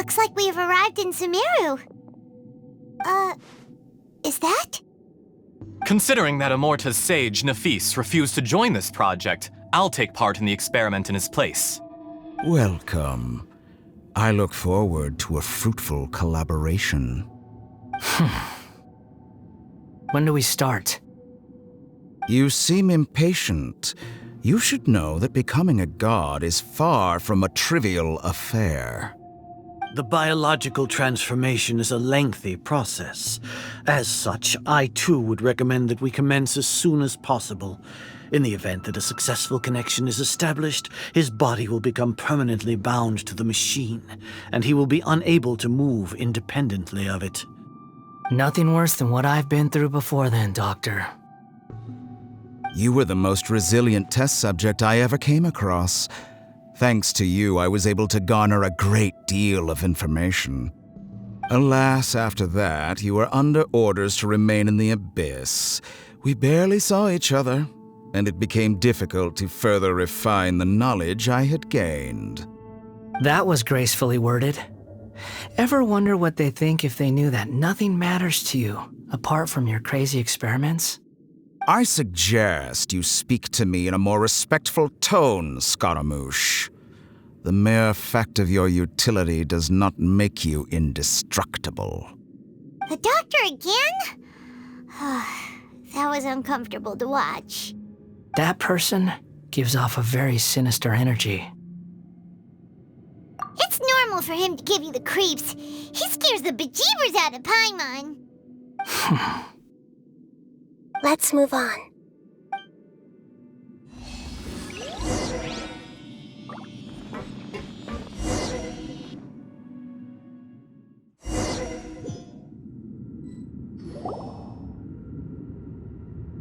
Looks like we have arrived in Sumeru. Is that? Considering that Amorta's sage, Nafis, refused to join this project, I'll take part in the experiment in his place. Welcome. I look forward to a fruitful collaboration. When do we start? You seem impatient. You should know that becoming a god is far from a trivial affair. The biological transformation is a lengthy process. As such, I too would recommend that we commence as soon as possible. In the event that a successful connection is established, his body will become permanently bound to the machine, and he will be unable to move independently of it. Nothing worse than what I've been through before then, Doctor. You were the most resilient test subject I ever came across. Thanks to you, I was able to garner a great deal of information. Alas, after that, you were under orders to remain in the abyss. We barely saw each other, and it became difficult to further refine the knowledge I had gained. That was gracefully worded. Ever wonder what they think if they knew that nothing matters to you, apart from your crazy experiments? I suggest you speak to me in a more respectful tone, Scaramouche. The mere fact of your utility does not make you indestructible. The doctor again? That was uncomfortable to watch. That person gives off a very sinister energy. It's normal for him to give you the creeps. He scares the bejeebers out of Paimon. Let's move on.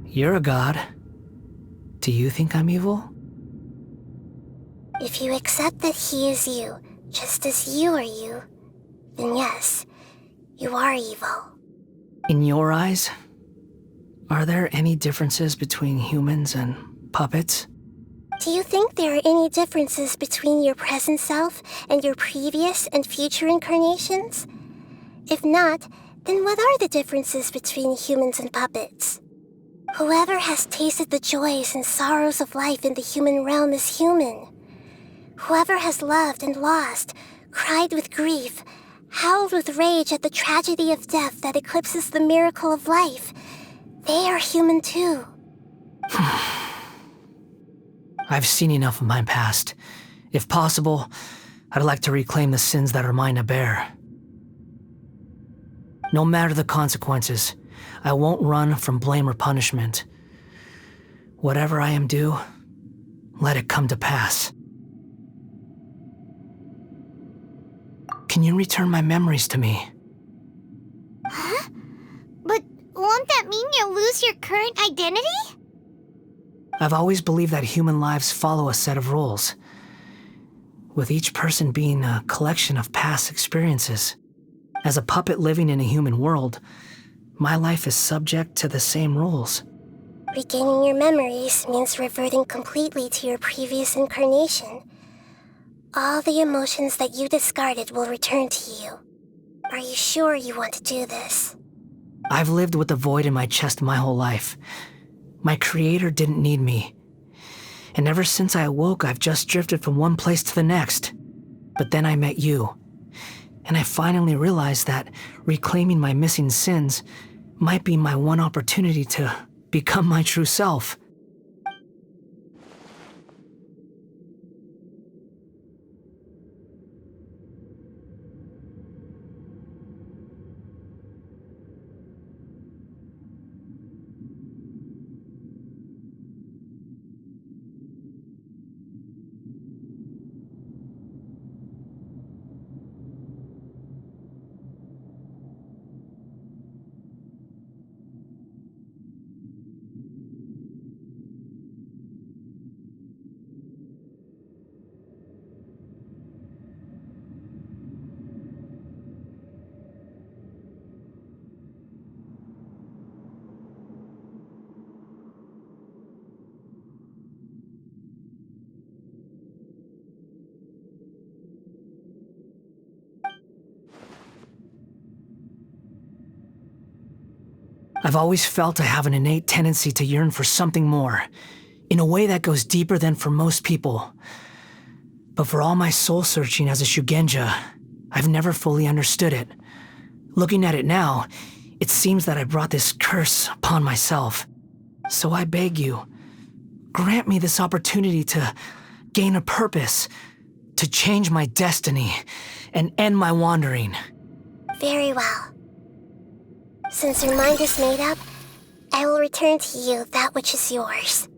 You're a god. Do you think I'm evil? If you accept that he is you, just as you are you, then yes, you are evil. In your eyes, are there any differences between humans and puppets? Do you think there are any differences between your present self and your previous and future incarnations? If not, then what are the differences between humans and puppets? Whoever has tasted the joys and sorrows of life in the human realm is human. Whoever has loved and lost, cried with grief, howled with rage at the tragedy of death that eclipses the miracle of life, they are human too. I've seen enough of my past. If possible, I'd like to reclaim the sins that are mine to bear. No matter the consequences, I won't run from blame or punishment. Whatever I am due, let it come to pass. Can you return my memories to me? Huh? But won't that mean you'll lose your current identity? I've always believed that human lives follow a set of rules, with each person being a collection of past experiences. As a puppet living in a human world, my life is subject to the same rules. Regaining your memories means reverting completely to your previous incarnation. All the emotions that you discarded will return to you. Are you sure you want to do this? I've lived with a void in my chest my whole life. My creator didn't need me. And ever since I awoke, I've just drifted from one place to the next. But then I met you. And I finally realized that reclaiming my missing sins might be my one opportunity to become my true self. I've always felt I have an innate tendency to yearn for something more, in a way that goes deeper than for most people. But for all my soul-searching as a Shugenja, I've never fully understood it. Looking at it now, it seems that I brought this curse upon myself. So I beg you, grant me this opportunity to gain a purpose, to change my destiny, and end my wandering. Very well. Since your mind is made up, I will return to you that which is yours.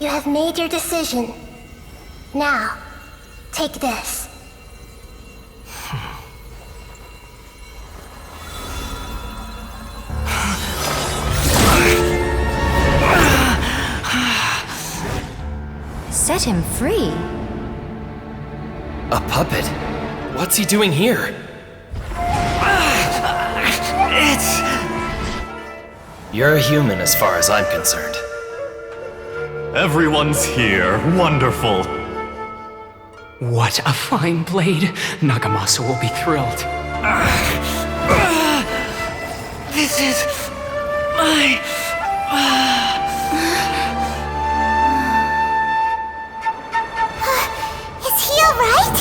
You have made your decision. Now, take this. Set him free. A puppet? What's he doing here? You're a human as far as I'm concerned. Everyone's here. Wonderful. What a fine blade. Nagamasa will be thrilled. This is my... Is he alright?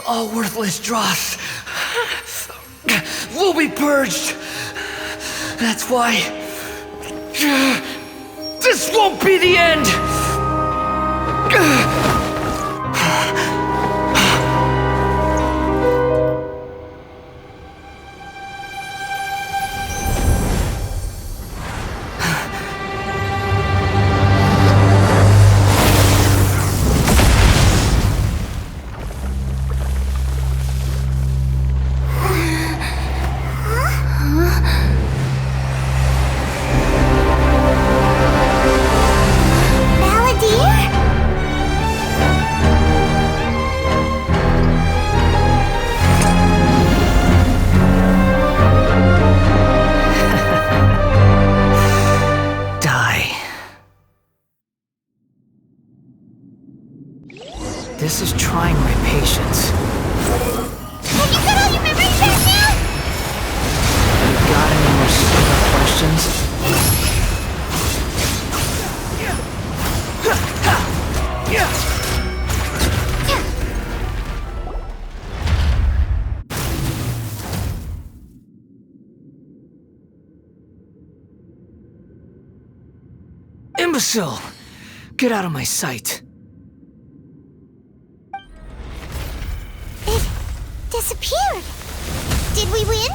All worthless dross will be purged. That's why this won't be the end. This is trying my patience. Have you got all your memories back now? You got any more stupid questions? Imbecile! Get out of my sight. Disappeared. Did we win?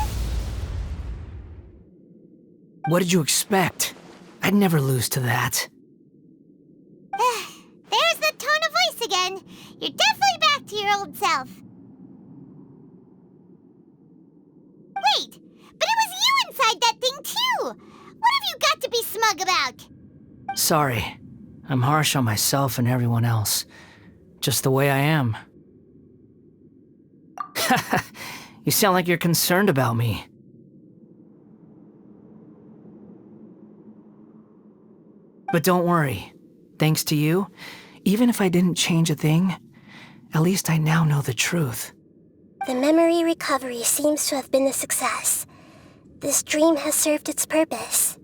What did you expect? I'd never lose to that. There's the tone of voice again. You're definitely back to your old self. Wait, but it was you inside that thing too. What have you got to be smug about? Sorry. I'm harsh on myself and everyone else. Just the way I am. You sound like you're concerned about me. But don't worry. Thanks to you, even if I didn't change a thing, at least I now know the truth. The memory recovery seems to have been a success. This dream has served its purpose.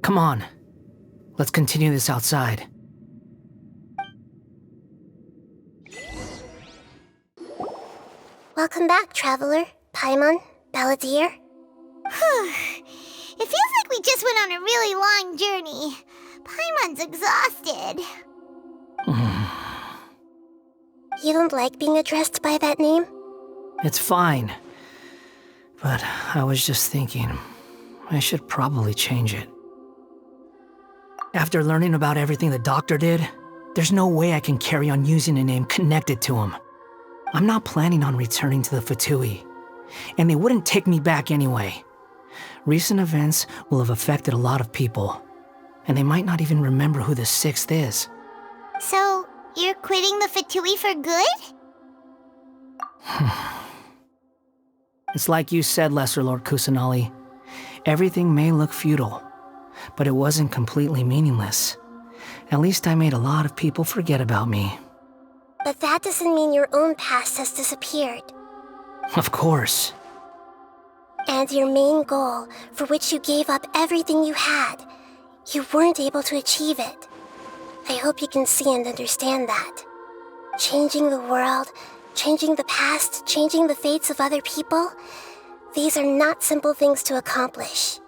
Come on. Let's continue this outside. Welcome back, Traveler, Paimon, Balladeer. It feels like we just went on a really long journey. Paimon's exhausted. You don't like being addressed by that name? It's fine. But I was just thinking, I should probably change it. After learning about everything the doctor did, there's no way I can carry on using a name connected to him. I'm not planning on returning to the Fatui, and they wouldn't take me back anyway. Recent events will have affected a lot of people, and they might not even remember who the sixth is. So, you're quitting the Fatui for good? It's like you said, Lesser Lord Kusanali. Everything may look futile, but it wasn't completely meaningless. At least I made a lot of people forget about me. But that doesn't mean your own past has disappeared. Of course. And your main goal, for which you gave up everything you had, you weren't able to achieve it. I hope you can see and understand that. Changing the world, changing the past, changing the fates of other people, these are not simple things to accomplish.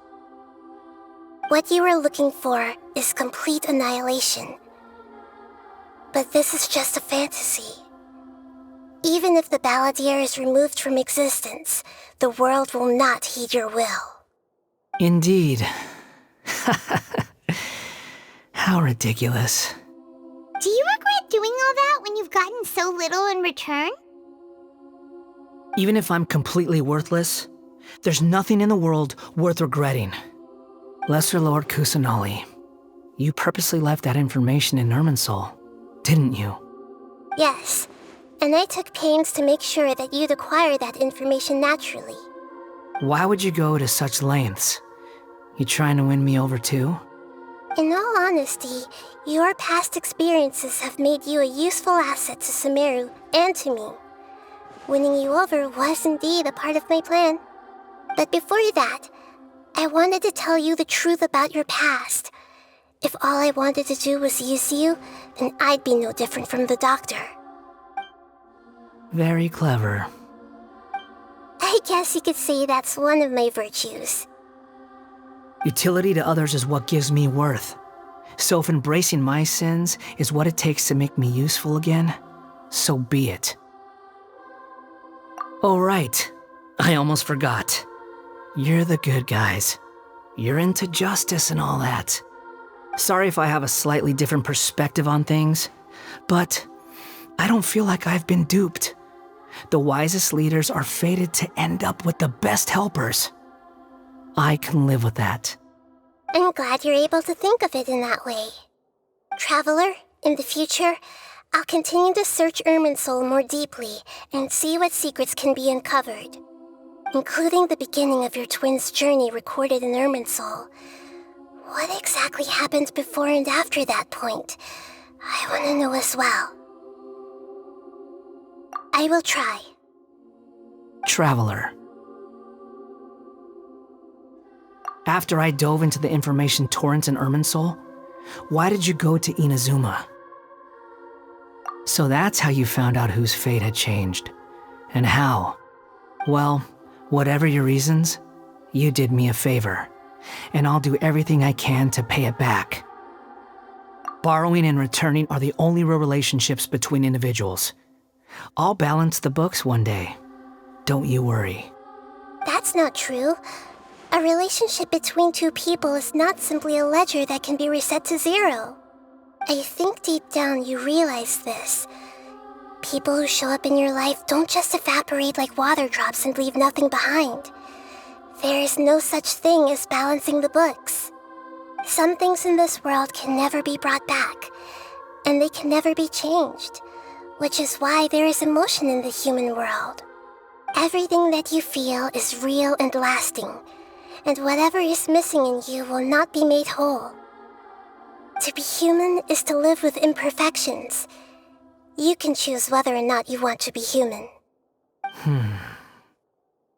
What you are looking for is complete annihilation. But this is just a fantasy. Even if the Balladeer is removed from existence, the world will not heed your will. Indeed. How ridiculous. Do you regret doing all that when you've gotten so little in return? Even if I'm completely worthless, there's nothing in the world worth regretting. Lesser Lord Kusanali, you purposely left that information in Irminsul, didn't you? Yes, and I took pains to make sure that you'd acquire that information naturally. Why would you go to such lengths? You trying to win me over too? In all honesty, your past experiences have made you a useful asset to Sumeru and to me. Winning you over was indeed a part of my plan. But before that, I wanted to tell you the truth about your past. If all I wanted to do was use you, then I'd be no different from the doctor. Very clever. I guess you could say that's one of my virtues. Utility to others is what gives me worth. So if embracing my sins is what it takes to make me useful again, so be it. Oh right, I almost forgot. You're the good guys. You're into justice and all that. Sorry if I have a slightly different perspective on things, but I don't feel like I've been duped. The wisest leaders are fated to end up with the best helpers. I can live with that. I'm glad you're able to think of it in that way. Traveler, in the future, I'll continue to search Irminsul more deeply and see what secrets can be uncovered, including the beginning of your twins' journey recorded in Irminsul. What exactly happened before and after that point? I want to know as well. I will try. Traveler. After I dove into the information torrents in Irminsul, why did you go to Inazuma? So that's how you found out whose fate had changed. And how? Well, whatever your reasons, you did me a favor, and I'll do everything I can to pay it back. Borrowing and returning are the only real relationships between individuals. I'll balance the books one day. Don't you worry. That's not true. A relationship between two people is not simply a ledger that can be reset to zero. I think deep down you realize this. People who show up in your life don't just evaporate like water drops and leave nothing behind. There is no such thing as balancing the books. Some things in this world can never be brought back, and they can never be changed, which is why there is emotion in the human world. Everything that you feel is real and lasting, and whatever is missing in you will not be made whole. To be human is to live with imperfections. You can choose whether or not you want to be human.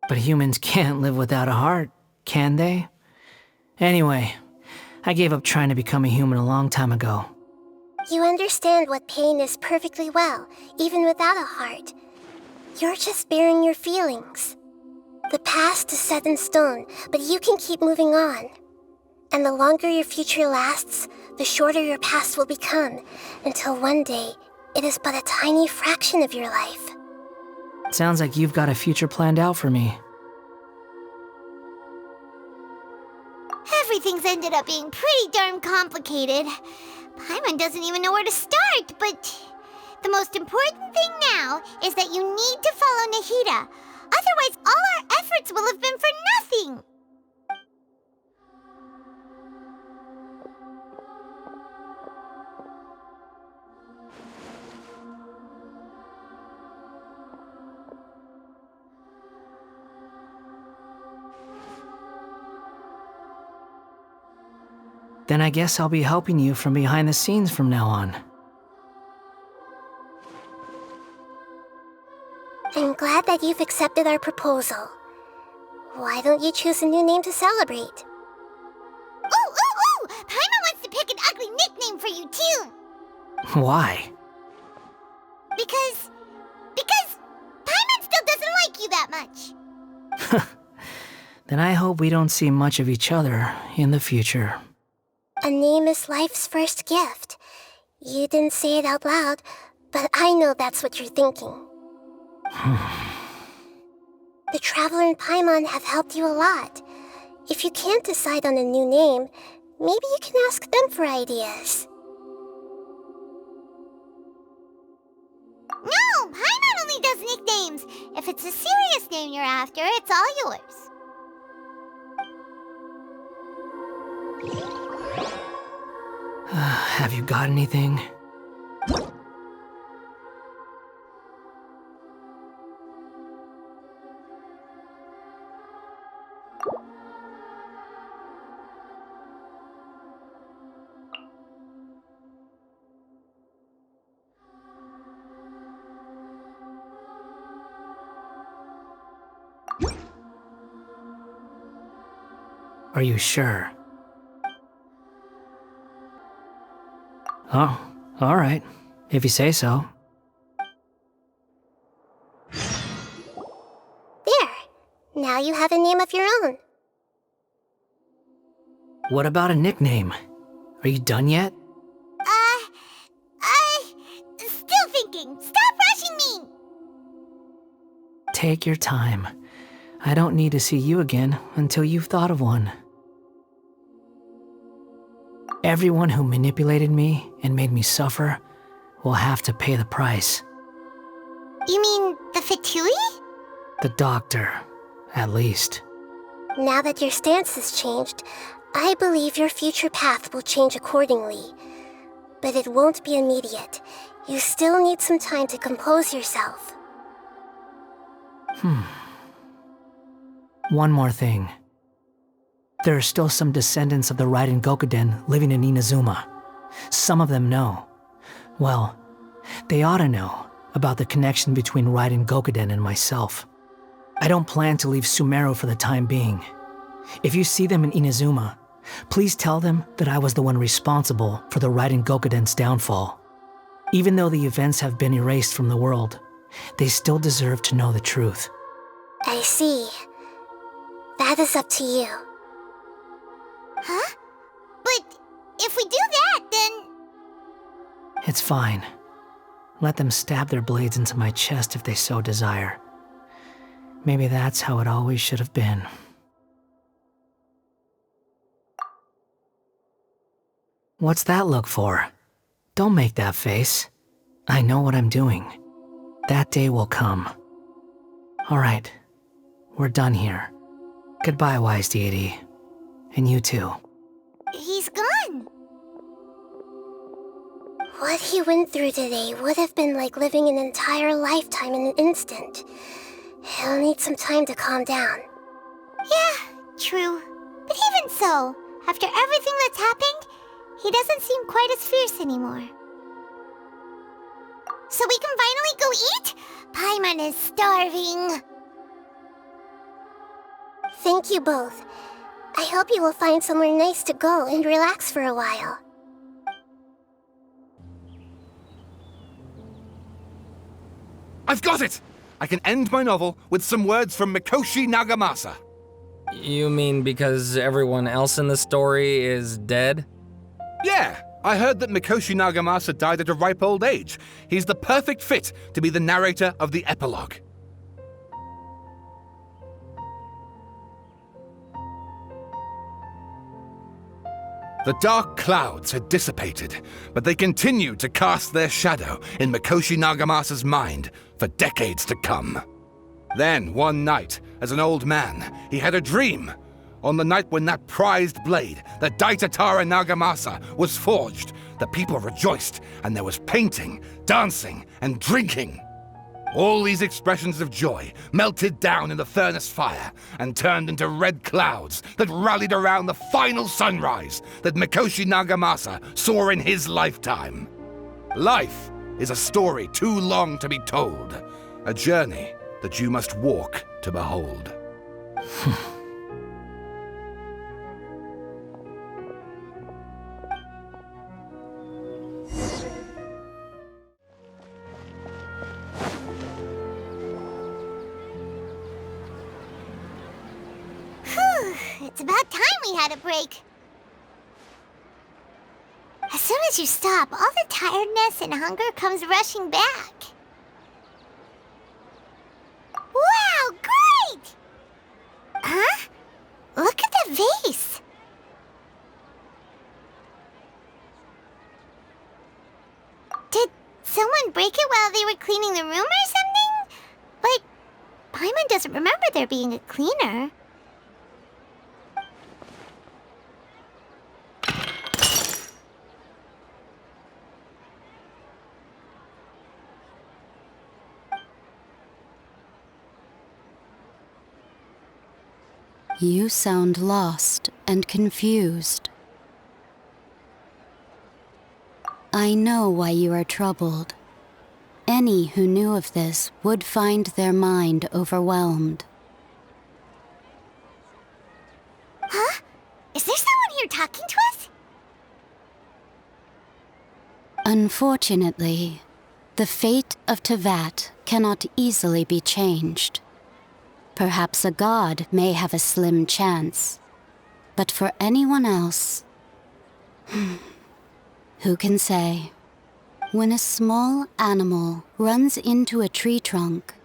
But humans can't live without a heart, can they? Anyway, I gave up trying to become a human a long time ago. You understand what pain is perfectly well, even without a heart. You're just bearing your feelings. The past is set in stone, but you can keep moving on. And the longer your future lasts, the shorter your past will become, until one day, it is but a tiny fraction of your life. Sounds like you've got a future planned out for me. Everything's ended up being pretty darn complicated. Paimon doesn't even know where to start, but the most important thing now is that you need to follow Nahida. Otherwise, all our efforts will have been for nothing. Then I guess I'll be helping you from behind the scenes from now on. I'm glad that you've accepted our proposal. Why don't you choose a new name to celebrate? Ooh! Paimon wants to pick an ugly nickname for you, too! Why? Because Paimon still doesn't like you that much. Then I hope we don't see much of each other in the future. A name is life's first gift. You didn't say it out loud, but I know that's what you're thinking. The Traveler and Paimon have helped you a lot. If you can't decide on a new name, maybe you can ask them for ideas. No, Paimon only does nicknames. If it's a serious name you're after, it's all yours. Have you got anything? Are you sure? Oh, all right. If you say so. There. Now you have a name of your own. What about a nickname? Are you done yet? Still thinking. Stop rushing me! Take your time. I don't need to see you again until you've thought of one. Everyone who manipulated me and made me suffer will have to pay the price. You mean the Fatui? The doctor, at least. Now that your stance has changed, I believe your future path will change accordingly. But it won't be immediate. You still need some time to compose yourself. One more thing. There are still some descendants of the Raiden Gokuden living in Inazuma. Some of them know. Well, they ought to know about the connection between Raiden Gokuden and myself. I don't plan to leave Sumeru for the time being. If you see them in Inazuma, please tell them that I was the one responsible for the Raiden Gokuden's downfall. Even though the events have been erased from the world, they still deserve to know the truth. I see. That is up to you. Huh? But if we do that, then... It's fine. Let them stab their blades into my chest if they so desire. Maybe that's how it always should have been. What's that look for? Don't make that face. I know what I'm doing. That day will come. Alright, we're done here. Goodbye, wise deity. And you too. He's gone. What he went through today would have been like living an entire lifetime in an instant. He'll need some time to calm down. Yeah, true. But even so, after everything that's happened, he doesn't seem quite as fierce anymore. So we can finally go eat? Paimon is starving. Thank you both. I hope you will find somewhere nice to go and relax for a while. I've got it! I can end my novel with some words from Mikoshi Nagamasa. You mean because everyone else in the story is dead? Yeah, I heard that Mikoshi Nagamasa died at a ripe old age. He's the perfect fit to be the narrator of the epilogue. The dark clouds had dissipated, but they continued to cast their shadow in Mikoshi Nagamasa's mind for decades to come. Then, one night, as an old man, he had a dream. On the night when that prized blade, the Daitatara Nagamasa, was forged, the people rejoiced, and there was painting, dancing, and drinking. All these expressions of joy melted down in the furnace fire and turned into red clouds that rallied around the final sunrise that Mikoshi Nagamasa saw in his lifetime. Life is a story too long to be told, a journey that you must walk to behold. It's about time we had a break. As soon as you stop, all the tiredness and hunger comes rushing back. Wow, great! Huh? Look at the vase. Did someone break it while they were cleaning the room or something? But Paimon doesn't remember there being a cleaner. You sound lost and confused. I know why you are troubled. Any who knew of this would find their mind overwhelmed. Huh? Is there someone here talking to us? Unfortunately, the fate of Tevat cannot easily be changed. Perhaps a god may have a slim chance, but for anyone else, who can say? When a small animal runs into a tree trunk,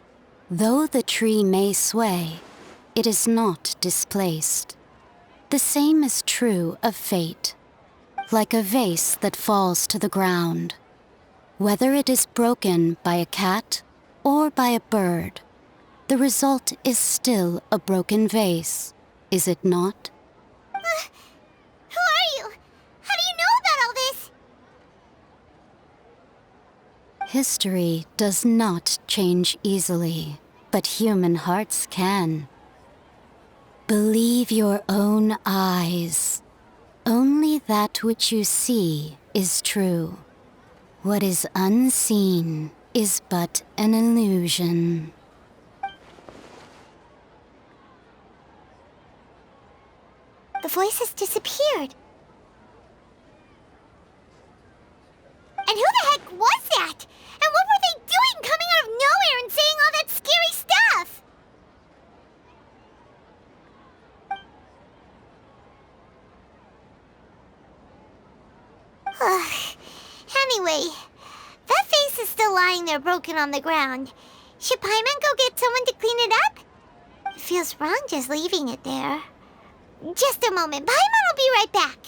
though the tree may sway, it is not displaced. The same is true of fate, like a vase that falls to the ground. Whether it is broken by a cat or by a bird, the result is still a broken vase, is it not? Who are you? How do you know about all this? History does not change easily, but human hearts can. Believe your own eyes. Only that which you see is true. What is unseen is but an illusion. The voice has disappeared. And who the heck was that? And what were they doing coming out of nowhere and saying all that scary stuff? Anyway, that vase is still lying there broken on the ground. Should Paimon go get someone to clean it up? It feels wrong just leaving it there. Just a moment. Paimon will be right back.